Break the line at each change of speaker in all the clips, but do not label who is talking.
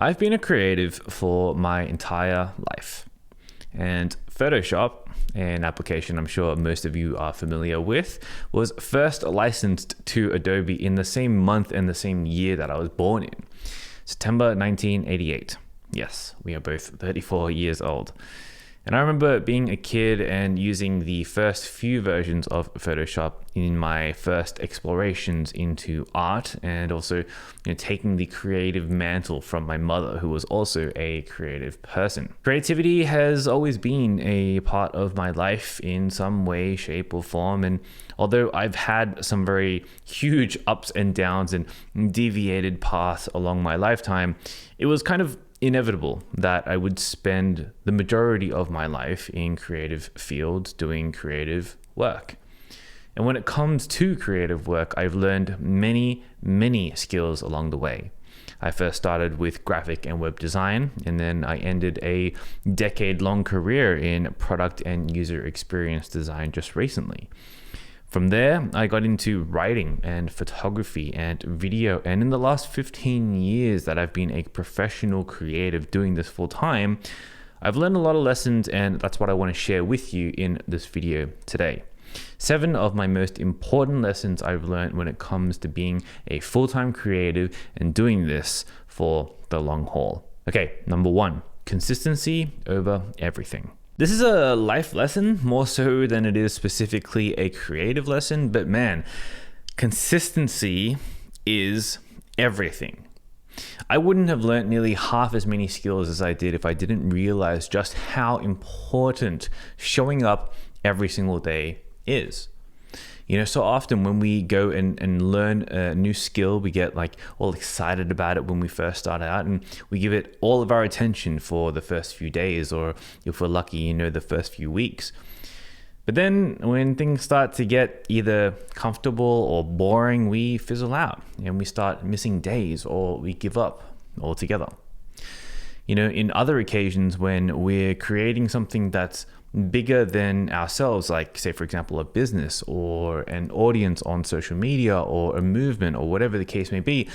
I've been a creative for my entire life, and Photoshop, an application I'm sure most of you are familiar with, was first licensed to Adobe in the same month and the same year that I was born in, September 1988. Yes, we are both 34 years old. And I remember being a kid and using the first few versions of Photoshop in my first explorations into art, and also taking the creative mantle from my mother, who was also a creative person. Creativity has always been a part of my life in some way, shape, or form. And although I've had some very huge ups and downs and deviated paths along my lifetime, it was kind of inevitable that I would spend the majority of my life in creative fields doing creative work. And when it comes to creative work, I've learned many skills along the way. I first started with graphic and web design, and then I ended a decade-long career in product and user experience design just recently. From there, I got into writing and photography and video. And in the last 15 years that I've been a professional creative doing this full time, I've learned a lot of lessons, and that's what I want to share with you in this video today. 7 of my most important lessons I've learned when it comes to being a full-time creative and doing this for the long haul. Okay, number 1, consistency over everything. This is a life lesson more so than it is specifically a creative lesson, but man, consistency is everything. I wouldn't have learned nearly half as many skills as I did if I didn't realize just how important showing up every single day is. So often when we go and learn a new skill, we get all excited about it when we first start out, and we give it all of our attention for the first few days, or if we're lucky, the first few weeks. But then when things start to get either comfortable or boring, we fizzle out and we start missing days, or we give up altogether. In other occasions when we're creating something that's bigger than ourselves, like say for example a business or an audience on social media or a movement or whatever the case may be,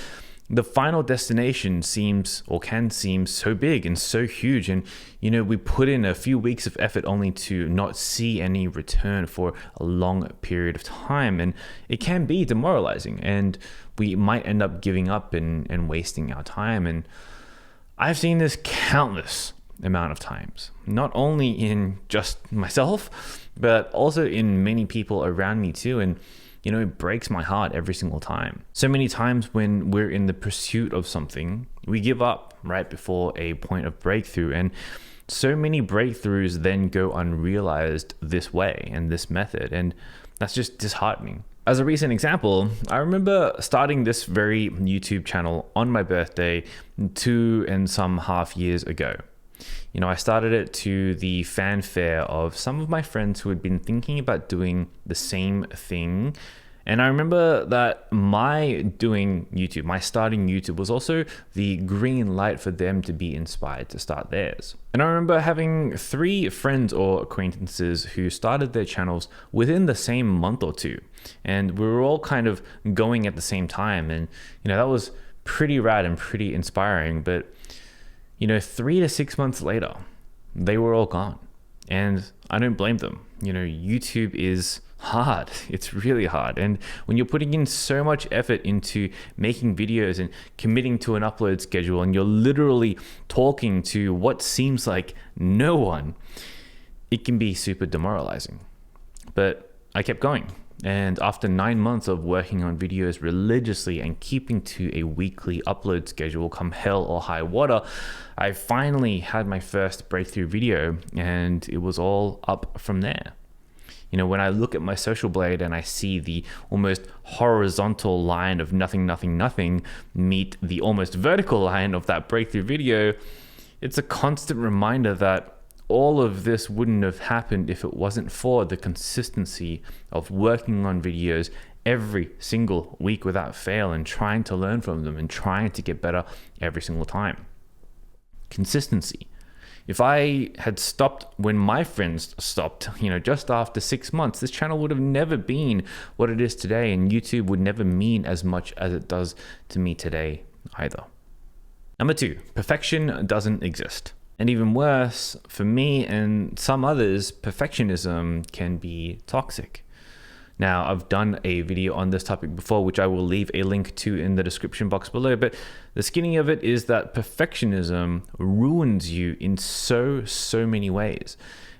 the final destination seems or can seem so big and so huge, and we put in a few weeks of effort only to not see any return for a long period of time, and it can be demoralizing, and we might end up giving up and wasting our time. And I've seen this countless amount of times, not only in just myself, but also in many people around me too. And it breaks my heart every single time. So many times when we're in the pursuit of something, we give up right before a point of breakthrough, and so many breakthroughs then go unrealized this way and this method, and that's just disheartening. As a recent example, I remember starting this very YouTube channel on my birthday 2.5 years ago. I started it to the fanfare of some of my friends who had been thinking about doing the same thing. And I remember that my starting YouTube was also the green light for them to be inspired to start theirs. And I remember having 3 friends or acquaintances who started their channels within the same month or two. And we were all kind of going at the same time. And, that was pretty rad and pretty inspiring. But 3 to 6 months later, they were all gone. And I don't blame them. YouTube is hard. It's really hard. And when you're putting in so much effort into making videos and committing to an upload schedule, and you're literally talking to what seems like no one, it can be super demoralizing. But I kept going. And after 9 months of working on videos religiously and keeping to a weekly upload schedule, come hell or high water, I finally had my first breakthrough video, and it was all up from there. When I look at my social blade and I see the almost horizontal line of nothing meet the almost vertical line of that breakthrough video, it's a constant reminder that all of this wouldn't have happened if it wasn't for the consistency of working on videos every single week without fail, and trying to learn from them and trying to get better every single time. Consistency. If I had stopped when my friends stopped, just after 6 months, this channel would have never been what it is today, and YouTube would never mean as much as it does to me today either. Number 2, perfection doesn't exist. And even worse, for me and some others, perfectionism can be toxic. Now, I've done a video on this topic before, which I will leave a link to in the description box below, but the skinny of it is that perfectionism ruins you in so many ways.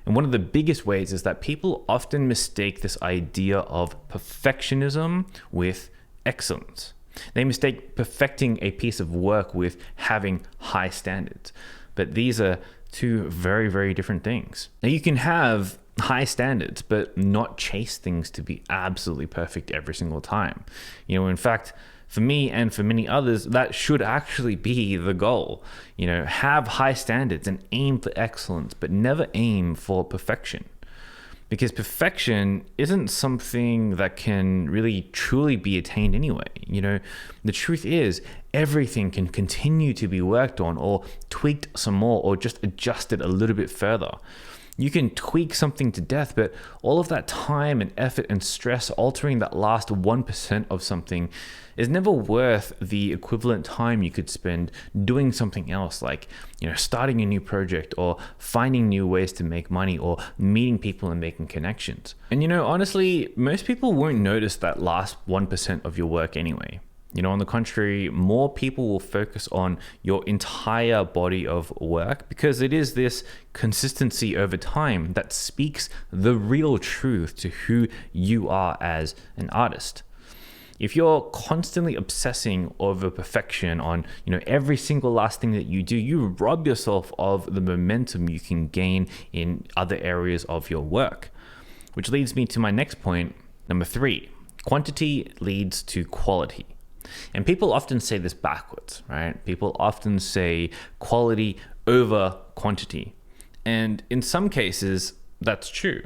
And one of the biggest ways is that people often mistake this idea of perfectionism with excellence. They mistake perfecting a piece of work with having high standards. But these are two very different things. Now, you can have high standards, but not chase things to be absolutely perfect every single time. In fact, for me and for many others, that should actually be the goal. Have high standards and aim for excellence, but never aim for perfection. Because perfection isn't something that can really truly be attained anyway. The truth is everything can continue to be worked on or tweaked some more or just adjusted a little bit further. You can tweak something to death, but all of that time and effort and stress altering that last 1% of something is never worth the equivalent time you could spend doing something else, like starting a new project or finding new ways to make money or meeting people and making connections. And honestly, most people won't notice that last 1% of your work anyway. On the contrary, more people will focus on your entire body of work because it is this consistency over time that speaks the real truth to who you are as an artist. If you're constantly obsessing over perfection on, every single last thing that you do, you rob yourself of the momentum you can gain in other areas of your work. Which leads me to my next point, number 3. Quantity leads to quality. And people often say this backwards, right? People often say quality over quantity. And in some cases, that's true.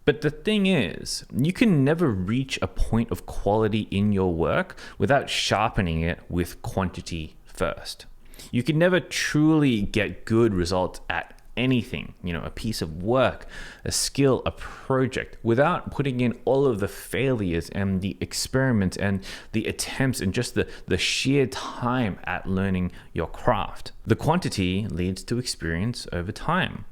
But the thing is, you can never reach a point of quality in your work without sharpening it with quantity first. You can never truly get good results at anything, a piece of work, a skill, a project, without putting in all of the failures and the experiments and the attempts and just the sheer time at learning your craft. The quantity leads to experience over time.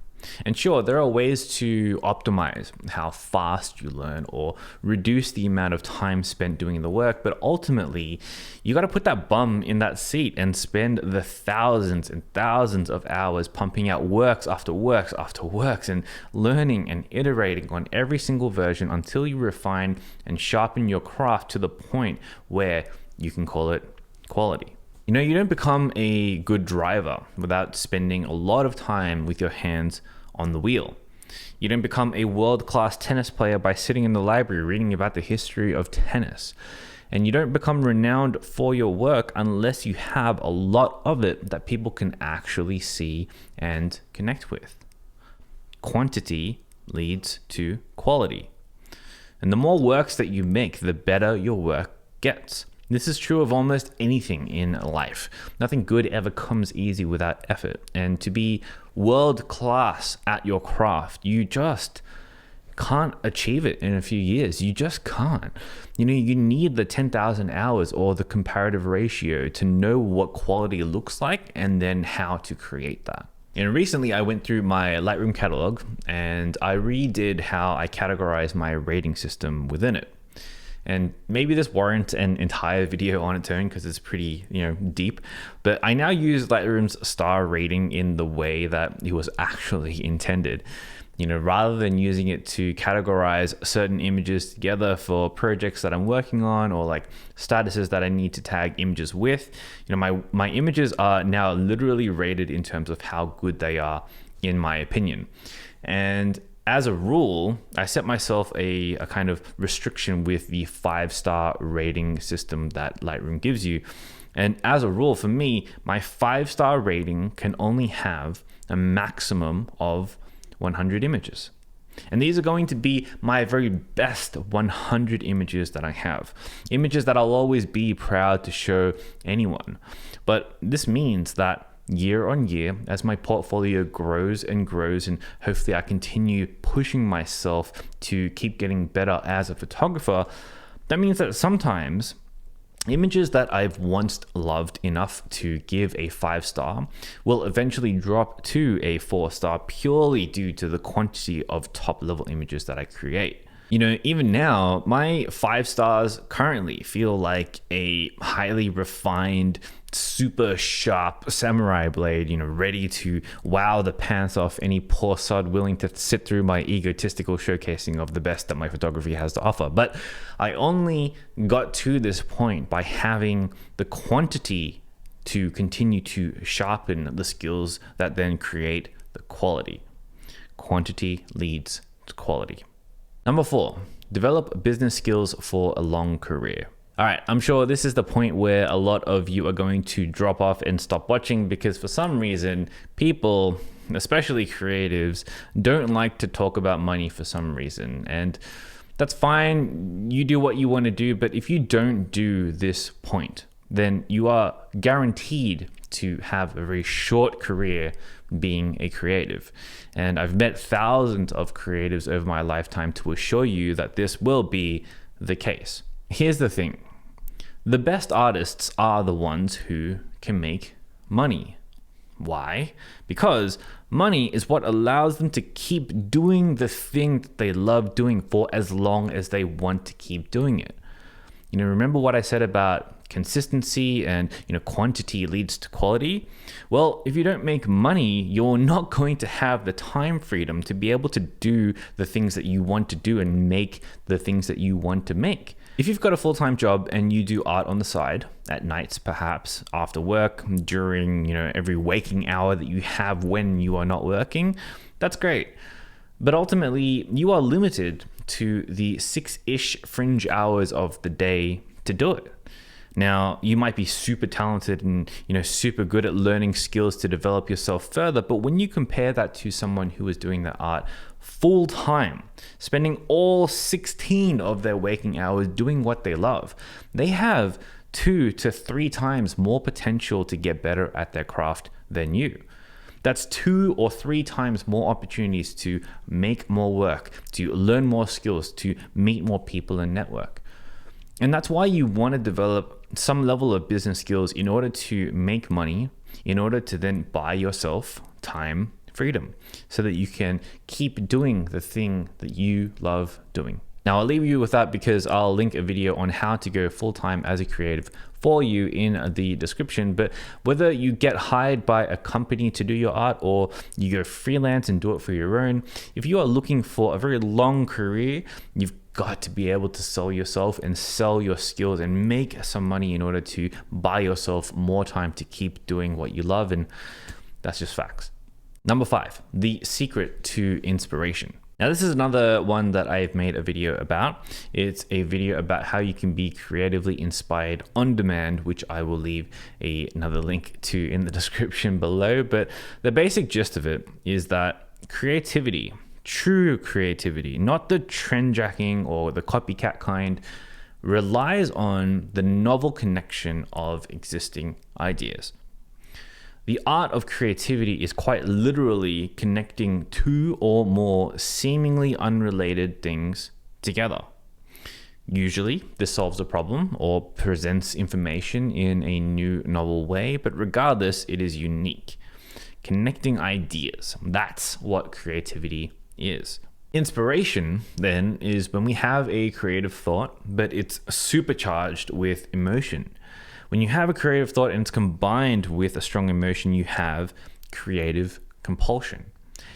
And sure, there are ways to optimize how fast you learn or reduce the amount of time spent doing the work, but ultimately, you got to put that bum in that seat and spend the thousands and thousands of hours pumping out works after works after works and learning and iterating on every single version until you refine and sharpen your craft to the point where you can call it quality. You don't become a good driver without spending a lot of time with your hands on the wheel. You don't become a world-class tennis player by sitting in the library reading about the history of tennis. And you don't become renowned for your work unless you have a lot of it that people can actually see and connect with. Quantity leads to quality. And the more works that you make, the better your work gets. This is true of almost anything in life. Nothing good ever comes easy without effort. And to be world class at your craft, you just can't achieve it in a few years. You just can't. You need the 10,000 hours or the comparative ratio to know what quality looks like and then how to create that. And recently I went through my Lightroom catalog and I redid how I categorize my rating system within it. And maybe this warrants an entire video on its own because it's pretty, deep. But I now use Lightroom's star rating in the way that it was actually intended. Rather than using it to categorize certain images together for projects that I'm working on or like statuses that I need to tag images with, my images are now literally rated in terms of how good they are, in my opinion. And as a rule, I set myself a kind of restriction with the 5-star rating system that Lightroom gives you. And as a rule, for me, my 5-star rating can only have a maximum of 100 images. And these are going to be my very best 100 images that I have. Images that I'll always be proud to show anyone. But this means that year on year, as my portfolio grows and grows, and hopefully I continue pushing myself to keep getting better as a photographer, that means that sometimes Images that I've once loved enough to give a 5-star will eventually drop to a 4-star purely due to the quantity of top-level images that I create. You know, even now, my 5 stars currently feel like a highly refined, super sharp samurai blade, you know, ready to wow the pants off any poor sod willing to sit through my egotistical showcasing of the best that my photography has to offer. But I only got to this point by having the quantity to continue to sharpen the skills that then create the quality. Quantity leads to quality. Number 4, develop business skills for a long career. All right, I'm sure this is the point where a lot of you are going to drop off and stop watching because for some reason, people, especially creatives, don't like to talk about money for some reason. And that's fine. You do what you want to do. But if you don't do this point, then you are guaranteed to have a very short career being a creative. And I've met thousands of creatives over my lifetime to assure you that this will be the case. Here's the thing. The best artists are the ones who can make money. Why? Because money is what allows them to keep doing the thing that they love doing for as long as they want to keep doing it. You know, remember what I said about consistency and, you know, quantity leads to quality? Well, if you don't make money, you're not going to have the time freedom to be able to do the things that you want to do and make the things that you want to make. If you've got a full-time job and you do art on the side, at nights perhaps, after work, during, you know, every waking hour that you have when you are not working, that's great. But ultimately, you are limited to the 6-ish fringe hours of the day to do it. Now, you might be super talented and, you know, super good at learning skills to develop yourself further, but when you compare that to someone who is doing that art full time, spending all 16 of their waking hours doing what they love, they have 2 to 3 times more potential to get better at their craft than you. That's 2 or 3 times more opportunities to make more work, to learn more skills, to meet more people and network. And that's why you want to develop some level of business skills in order to make money, in order to then buy yourself time freedom so that you can keep doing the thing that you love doing. Now, I'll leave you with that because I'll link a video on how to go full-time as a creative for you in the description. But whether you get hired by a company to do your art or you go freelance and do it for your own, if you are looking for a very long career, you've got to be able to sell yourself and sell your skills and make some money in order to buy yourself more time to keep doing what you love. And that's just facts. Number 5, the secret to inspiration. Now, this is another one that I've made a video about. It's a video about how you can be creatively inspired on demand, which I will leave another link to in the description below. But the basic gist of it is that creativity, true creativity, not the trend jacking or the copycat kind, relies on the novel connection of existing ideas. The art of creativity is quite literally connecting 2 or more seemingly unrelated things together. Usually, this solves a problem or presents information in a new, novel way, but regardless, it is unique. Connecting ideas, that's what creativity is. Inspiration, then, is when we have a creative thought, but it's supercharged with emotion. When you have a creative thought and it's combined with a strong emotion, you have creative compulsion.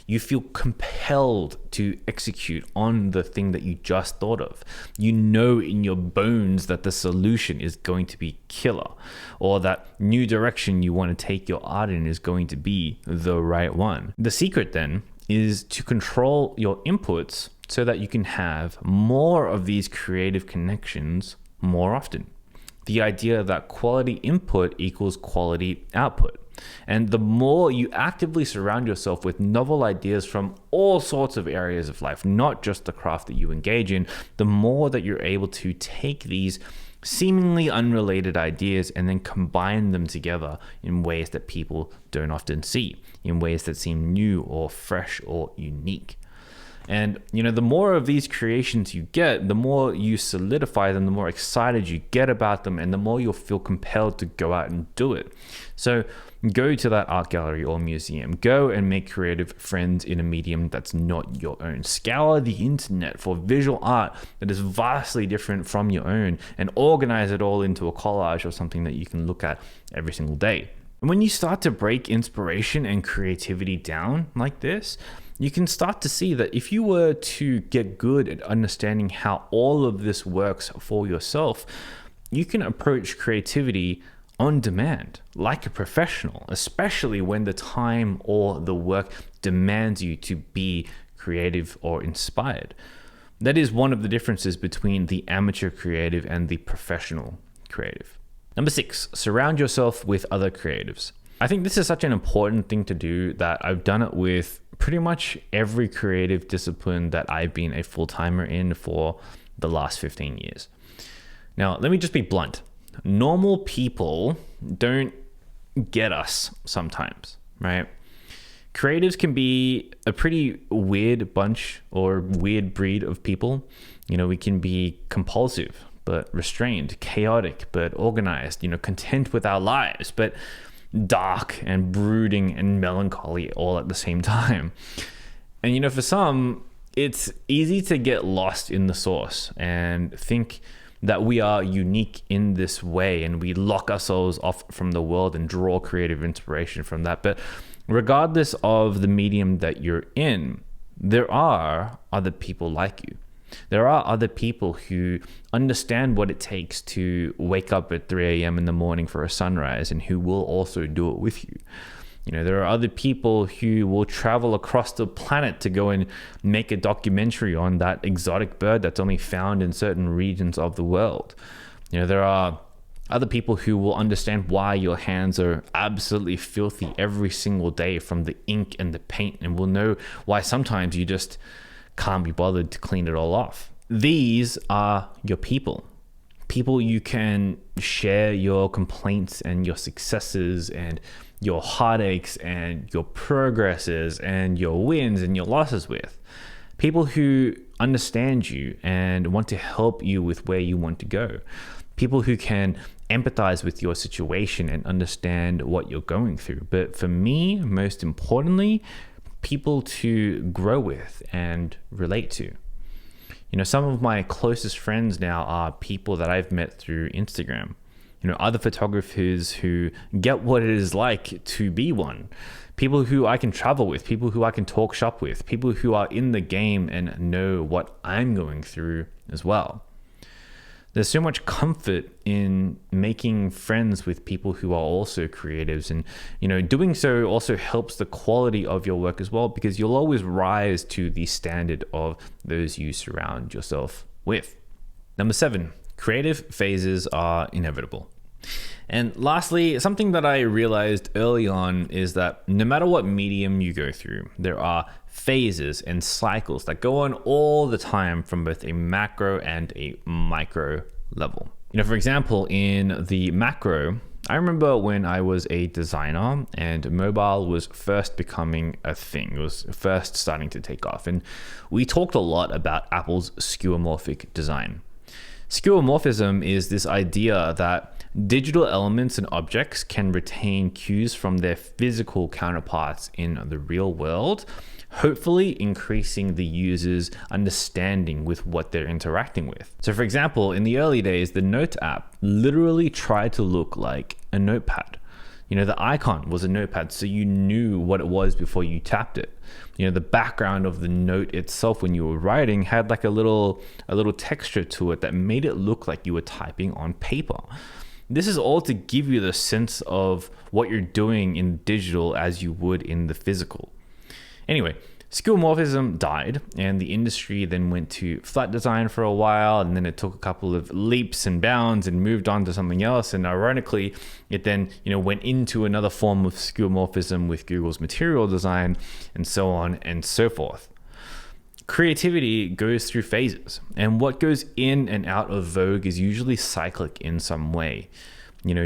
You feel compelled to execute on the thing that you just thought of. You know in your bones that the solution is going to be killer, or that new direction you want to take your art in is going to be the right one. The secret then is to control your inputs so that you can have more of these creative connections more often. The idea that quality input equals quality output. And the more you actively surround yourself with novel ideas from all sorts of areas of life, not just the craft that you engage in, the more that you're able to take these seemingly unrelated ideas and then combine them together in ways that people don't often see, in ways that seem new or fresh or unique. And, the more of these creations you get, the more you solidify them, the more excited you get about them, and the more you'll feel compelled to go out and do it. So go to that art gallery or museum. Go and make creative friends in a medium that's not your own. Scour the internet for visual art that is vastly different from your own, and organize it all into a collage or something that you can look at every single day. And when you start to break inspiration and creativity down like this, you can start to see that if you were to get good at understanding how all of this works for yourself, you can approach creativity on demand, like a professional, especially when the time or the work demands you to be creative or inspired. That is one of the differences between the amateur creative and the professional creative. Number 6, surround yourself with other creatives. I think this is such an important thing to do that I've done it with pretty much every creative discipline that I've been a full-timer in for the last 15 years. Now, let me just be blunt. Normal people don't get us sometimes, right? Creatives can be a pretty weird bunch or weird breed of people. We can be compulsive, but restrained, chaotic, but organized, content with our lives, but dark and brooding and melancholy all at the same time. And for some, it's easy to get lost in the sauce and think that we are unique in this way, and we lock ourselves off from the world and draw creative inspiration from that. But regardless of the medium that you're in, there are other people like you. There are other people who understand what it takes to wake up at 3 a.m. in the morning for a sunrise, and who will also do it with you. There are other people who will travel across the planet to go and make a documentary on that exotic bird that's only found in certain regions of the world. There are other people who will understand why your hands are absolutely filthy every single day from the ink and the paint, and will know why sometimes you just can't be bothered to clean it all off. These are your people. People you can share your complaints and your successes and your heartaches and your progresses and your wins and your losses with. People who understand you and want to help you with where you want to go. People who can empathize with your situation and understand what you're going through. But for me, most importantly, people to grow with and relate to. Some of my closest friends now are people that I've met through Instagram. Other photographers who get what it is like to be one. People who I can travel with, people who I can talk shop with, people who are in the game and know what I'm going through as well. There's so much comfort in making friends with people who are also creatives, and doing so also helps the quality of your work as well, because you'll always rise to the standard of those you surround yourself with. Number 7, creative phases are inevitable. And lastly, something that I realized early on is that no matter what medium you go through, there are phases and cycles that go on all the time from both a macro and a micro level. For example, in the macro, I remember when I was a designer and mobile was first becoming a thing. It was first starting to take off. And we talked a lot about Apple's skeuomorphic design. Skeuomorphism is this idea that digital elements and objects can retain cues from their physical counterparts in the real world, hopefully increasing the user's understanding with what they're interacting with. So for example, in the early days, the Notes app literally tried to look like a notepad. The icon was a notepad, so you knew what it was before you tapped it. The background of the note itself when you were writing had like a little texture to it that made it look like you were typing on paper. This is all to give you the sense of what you're doing in digital as you would in the physical. Anyway, skeuomorphism died, and the industry then went to flat design for a while, and then it took a couple of leaps and bounds and moved on to something else. And ironically, it then went into another form of skeuomorphism with Google's material design, and so on and so forth. Creativity goes through phases, and what goes in and out of vogue is usually cyclic in some way.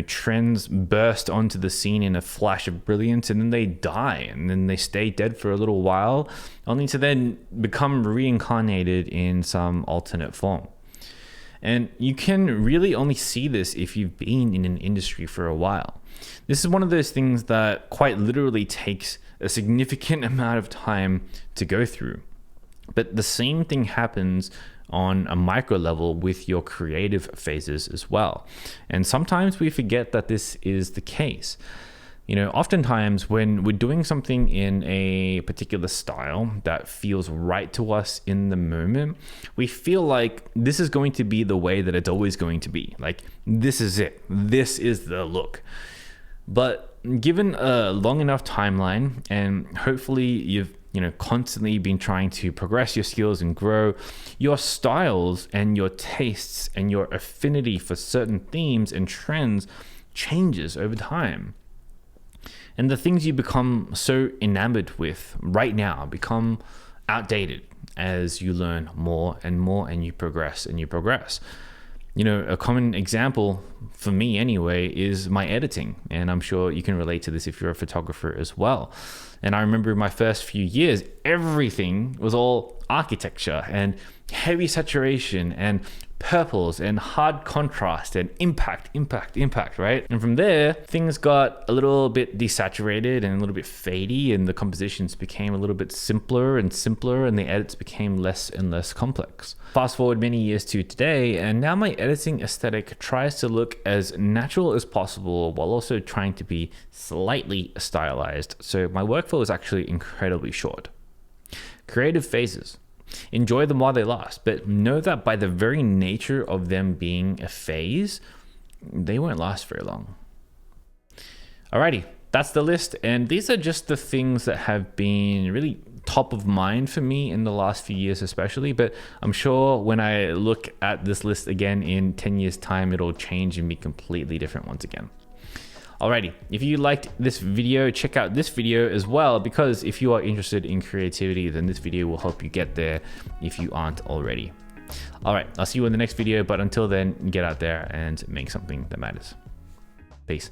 trends burst onto the scene in a flash of brilliance, and then they die, and then they stay dead for a little while, only to then become reincarnated in some alternate form. And you can really only see this if you've been in an industry for a while. This is one of those things that quite literally takes a significant amount of time to go through. But the same thing happens on a micro level with your creative phases as well. And sometimes we forget that this is the case. Oftentimes when we're doing something in a particular style that feels right to us in the moment, we feel like this is going to be the way that it's always going to be. Like, this is it. This is the look. But given a long enough timeline, and hopefully you've constantly been trying to progress your skills and grow, your styles and your tastes and your affinity for certain themes and trends changes over time. And the things you become so enamored with right now become outdated as you learn more and more, and you progress and you progress. A common example for me anyway is my editing, and I'm sure you can relate to this if you're a photographer as well. And I remember my first few years, everything was all architecture and heavy saturation and purples and hard contrast and impact, right? And from there, things got a little bit desaturated and a little bit fadey, and the compositions became a little bit simpler and simpler, and the edits became less and less complex. Fast forward many years to today, and now my editing aesthetic tries to look as natural as possible while also trying to be slightly stylized. So my workflow is actually incredibly short. Creative phases. Enjoy them while they last, but know that by the very nature of them being a phase, they won't last very long. Alrighty, that's the list, and these are just the things that have been really top of mind for me in the last few years especially, but I'm sure when I look at this list again in 10 years time, it'll change and be completely different once again. Alrighty, if you liked this video, check out this video as well, because if you are interested in creativity, then this video will help you get there if you aren't already. Alright, I'll see you in the next video, but until then, get out there and make something that matters. Peace.